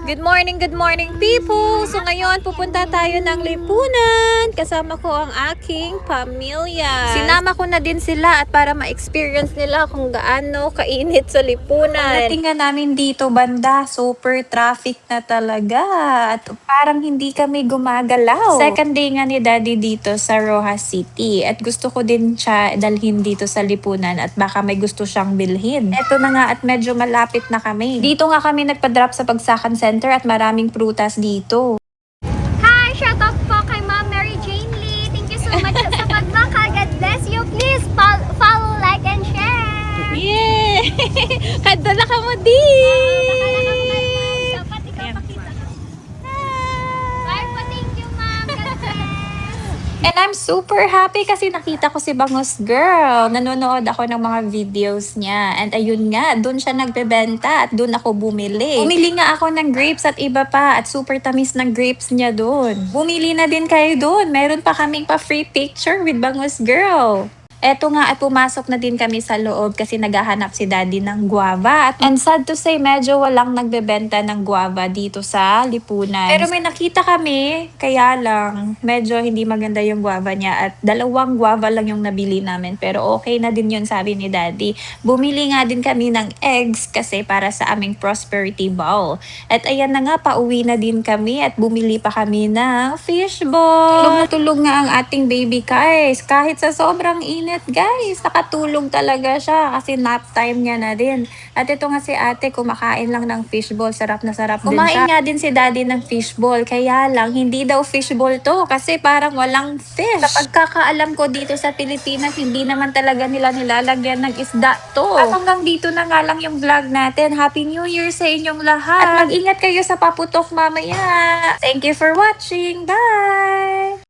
good morning people! So ngayon pupunta tayo ng lipunan. Kasama ko ang aking pamilya. Sinama ko na din sila at para ma-experience nila kung gaano kainit sa lipunan. Pagdating nga namin dito banda, super traffic na talaga. At parang hindi kami gumagalaw. Second day nga ni Daddy dito sa Rojas City. At gusto ko din siya dalhin dito sa lipunan at baka may gusto siyang bilhin. Eto na nga at medyo malapit na kami. Dito nga kami nagpa-drop sa Bagsakan Center at maraming prutas dito. Hi! Shout out po kay Ma'am Mary Jane Lee. Thank you so much sa pagmaka. God bless you. Please follow, like, and share. Yeah! Kadala ka mo din! Dapat ikaw pakita. Bye po. Thank you, Ma'am. God bless. And I'm super happy kasi nakita ko si Bangus Girl. Nanonood ako ng mga videos niya. And ayun nga, doon siya nagbebenta at doon ako bumili. Bumili nga ako ng grapes at iba pa at super tamis ng grapes niya doon. Bumili na din kayo doon. Meron pa kaming pa-free picture with Bangus Girl. Eto nga at pumasok na din kami sa loob kasi naghahanap si Daddy ng guava. And sad to say, medyo walang nagbebenta ng guava dito sa lipunan. Pero may nakita kami, kaya lang medyo hindi maganda yung guava niya at 2 guava lang yung nabili namin. Pero okay na din yun, sabi ni Daddy. Bumili nga din kami ng eggs kasi para sa aming prosperity bowl. At ayan na nga, pauwi na din kami at bumili pa kami ng fishball. Tulog na tulog nga ang ating baby guys. Kahit sa sobrang init guys, nakatulog talaga siya kasi nap time niya na din. At ito nga si ate, kumakain lang ng fishball. Sarap na sarap din siya. Kumain nga din si Daddy ng fishball. Kaya lang, hindi daw fishball to kasi parang walang fish. Sa pagkakaalam ko dito sa Pilipinas, hindi naman talaga nila nilalagyan ng isda to. At hanggang dito na nga lang yung vlog natin. Happy New Year sa inyong lahat. At mag-ingat kayo sa paputok mamaya. Thank you for watching. Bye!